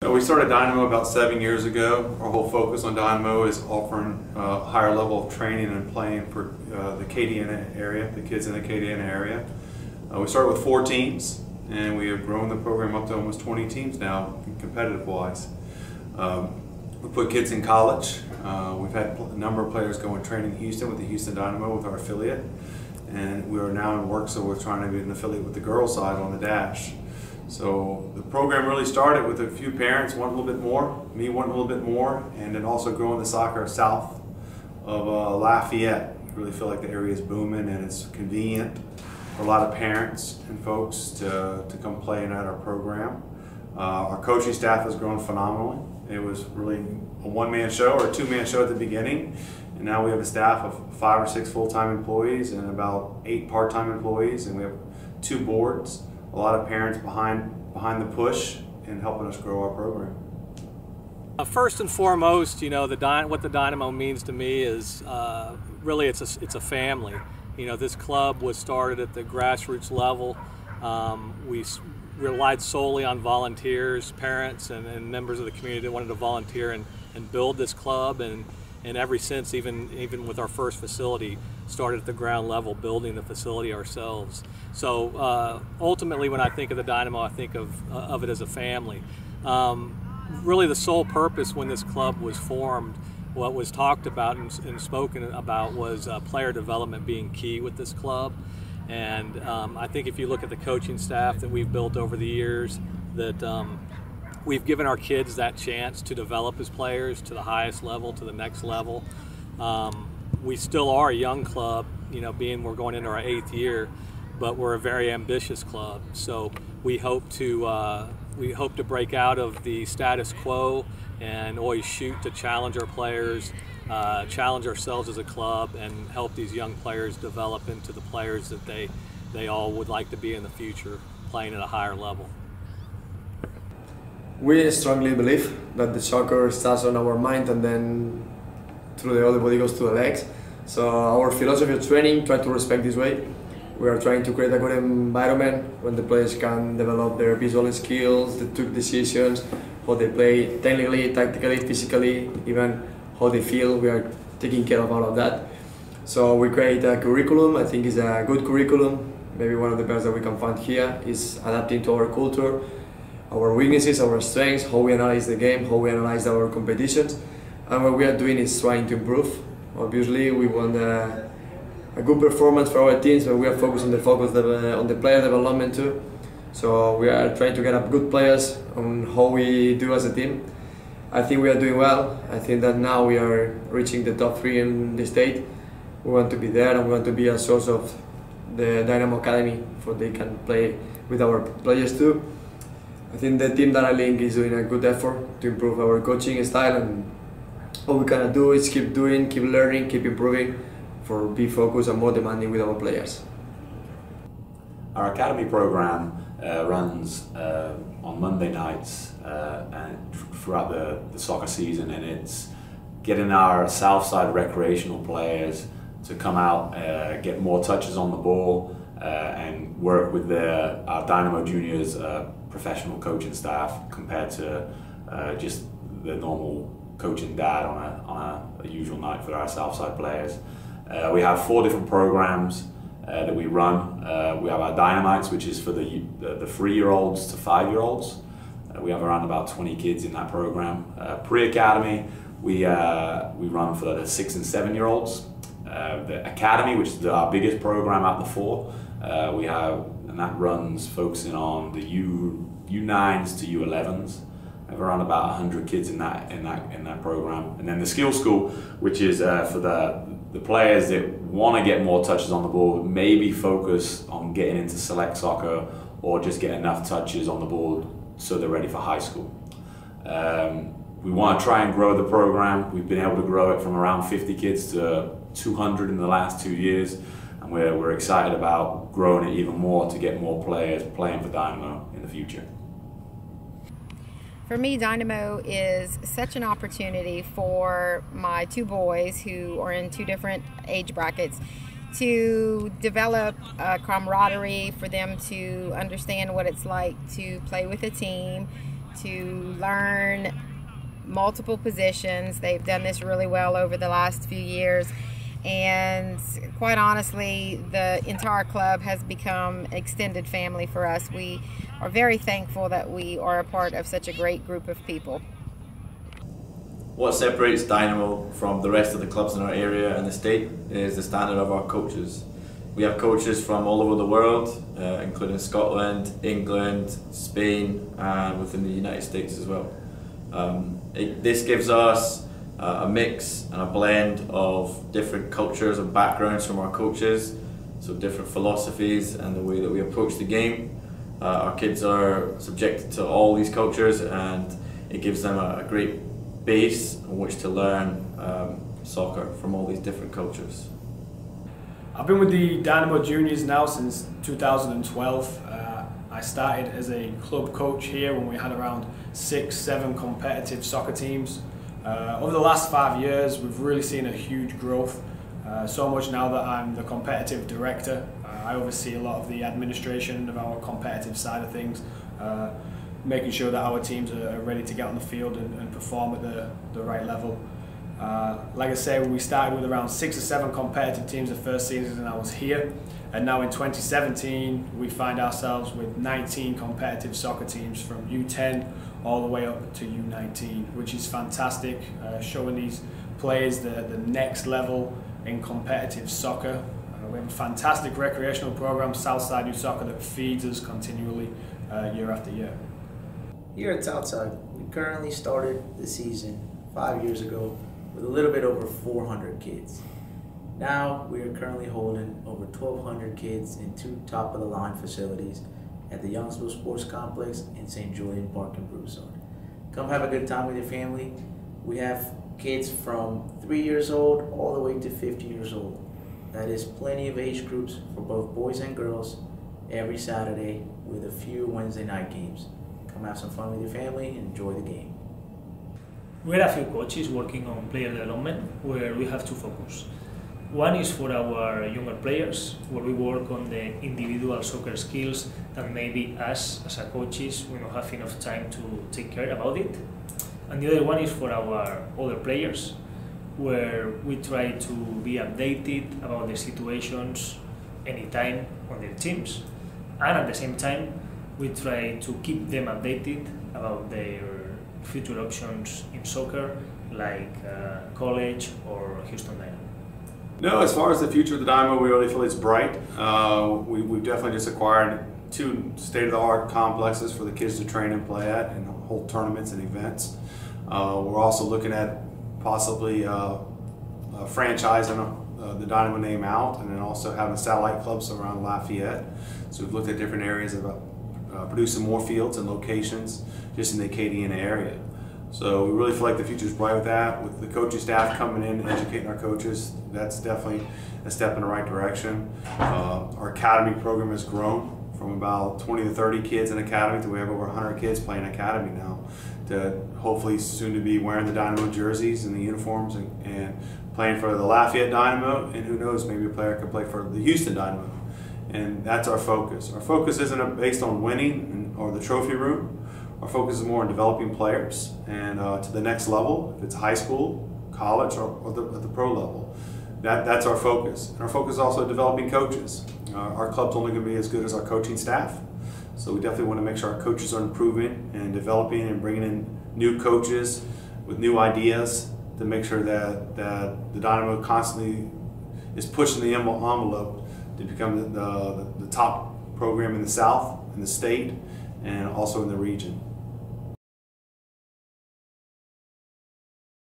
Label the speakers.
Speaker 1: We started Dynamo about 7 years ago. Our whole focus on Dynamo is offering a higher level of training and playing for the Acadiana area, the kids in the Acadiana area. We started with 4 teams, and we have grown the program up to almost 20 teams now, competitive-wise. We put kids in college. We've had a number of players go and train in Houston with the Houston Dynamo with our affiliate, and we are now in work, so we're trying to be an affiliate with the girls side on the Dash. So the program really started with a few parents, one a little bit more, me one a little bit more, and then also growing the soccer south of Lafayette. We really feel like the area is booming and it's convenient for a lot of parents and folks to come play in our program. Our coaching staff has grown phenomenally. It was really a one-man show or a 2-man show at the beginning, and now we have a staff of 5 or 6 full-time employees and about 8 part-time employees, and we have 2 boards. A lot of parents behind the push and helping us grow our program.
Speaker 2: First and foremost, you know, what the Dynamo means to me is really it's a family. You know, this club was started at the grassroots level. We relied solely on volunteers, parents, and members of the community that wanted to volunteer and build this club, and ever since, even with our first facility, started at the ground level, building the facility ourselves. So ultimately, when I think of the Dynamo, I think of it as a family. Really, the sole purpose when this club was formed, what was talked about and spoken about was player development being key with this club. And I think if you look at the coaching staff that we've built over the years, that we've given our kids that chance to develop as players to the highest level, to the next level. We still are a young club, you know, we're going into our 8th year, but we're a very ambitious club. So we hope to break out of the status quo and always shoot to challenge our players, challenge ourselves as a club, and help these young players develop into the players that they all would like to be in the future, playing at a higher level.
Speaker 3: We strongly believe that the soccer starts on our mind and then through the other body goes to the legs. So our philosophy of training, try to respect this way. We are trying to create a good environment when the players can develop their visual skills, they took decisions, how they play technically, tactically, physically, even how they feel. We are taking care of all of that. So we create a curriculum. I think it's a good curriculum. Maybe one of the best that we can find here is adapting to our culture, our weaknesses, our strengths, how we analyze the game, how we analyze our competitions. And what we are doing is trying to improve. Obviously, we want a good performance for our teams, but we are focused on the player development too. So we are trying to get up good players on how we do as a team. I think we are doing well. I think that now we are reaching the top 3 in the state. We want to be there, and we want to be a source of the Dynamo Academy for they can play with our players too. I think the team that I link is doing a good effort to improve our coaching style, and all we can do is keep doing, keep learning, keep improving, for be focused and more demanding with our players.
Speaker 4: Our academy program runs on Monday nights and throughout the soccer season, and it's getting our Southside recreational players to come out, get more touches on the ball, and work with our Dynamo Juniors professional coaching staff compared to just the normal coaching dad on a usual night for our Southside players. We have 4 different programs that we run. We have our Dynamites, which is for the 3-year-olds to 5-year-olds. We have around about 20 kids in that program. Pre-Academy, we run for the 6 and 7-year-olds. The Academy, which is our biggest program out of the 4, and that runs focusing on the U9s to U11s. We have around about 100 kids in that program. And then the Skill School, which is for the players that want to get more touches on the ball, maybe focus on getting into select soccer or just get enough touches on the ball so they're ready for high school. We want to try and grow the program. We've been able to grow it from around 50 kids to 200 in the last 2 years, and we're excited about growing it even more to get more players playing for Dynamo in the future.
Speaker 5: For me, Dynamo is such an opportunity for my 2 boys who are in 2 different age brackets to develop camaraderie, for them to understand what it's like to play with a team, to learn multiple positions. They've done this really well over the last few years, and quite honestly, the entire club has become extended family for us. We are very thankful that we are a part of such a great group of people.
Speaker 6: What separates Dynamo from the rest of the clubs in our area and the state is the standard of our coaches. We have coaches from all over the world, including Scotland, England, Spain, and within the United States as well. This gives us a mix and a blend of different cultures and backgrounds from our coaches, so different philosophies and the way that we approach the game. Our kids are subjected to all these cultures, and it gives them a great base on which to learn soccer from all these different cultures.
Speaker 7: I've been with the Dynamo Juniors now since 2012. I started as a club coach here when we had around 6-7 competitive soccer teams. Over the last 5 years, we've really seen a huge growth. So much now that I'm the competitive director. I oversee a lot of the administration of our competitive side of things, making sure that our teams are ready to get on the field and perform at the right level. Like I say, we started with around 6 or 7 competitive teams the first season I was here, and now in 2017 we find ourselves with 19 competitive soccer teams from U10 all the way up to U19, which is fantastic, showing these players the next level in competitive soccer. We have a fantastic recreational program, Southside Youth Soccer, that feeds us continually year after year.
Speaker 8: Here at Southside, we currently started the season 5 years ago with a little bit over 400 kids. Now we are currently holding over 1,200 kids in 2 top-of-the-line facilities at the Youngsville Sports Complex in St. Julian Park in Broussard. Come have a good time with your family. We have kids from 3 years old all the way to 50 years old. That is plenty of age groups for both boys and girls every Saturday with a few Wednesday night games. Come have some fun with your family and enjoy the game.
Speaker 9: We are a few coaches working on player development where we have 2 focus. One is for our younger players, where we work on the individual soccer skills that maybe us as a coaches we don't have enough time to take care about it. And the other one is for our other players, where we try to be updated about the situations anytime on their teams. And at the same time, we try to keep them updated about their future options in soccer, like college or Houston Dynamo.
Speaker 1: No, as far as the future of the Dynamo, we really feel it's bright. We've definitely just acquired 2 state-of-the-art complexes for the kids to train and play at and hold tournaments and events. We're also looking at possibly franchising the Dynamo name out, and then also having satellite clubs around Lafayette. So we've looked at different areas about producing more fields and locations just in the Acadiana area. So we really feel like the future is bright with that. With the coaching staff coming in and educating our coaches, that's definitely a step in the right direction. Our academy program has grown from about 20 to 30 kids in academy to we have over 100 kids playing academy now, to hopefully soon to be wearing the Dynamo jerseys and the uniforms and playing for the Lafayette Dynamo, and who knows, maybe a player could play for the Houston Dynamo. And that's our focus. Our focus isn't based on winning or the trophy room. Our focus is more on developing players and to the next level, if it's high school, college, or at the pro level. That's our focus. And our focus is also developing coaches. Our club's only going to be as good as our coaching staff. So we definitely want to make sure our coaches are improving and developing and bringing in new coaches with new ideas to make sure that the Dynamo constantly is pushing the envelope to become the top program in the South, in the state, and also in the region.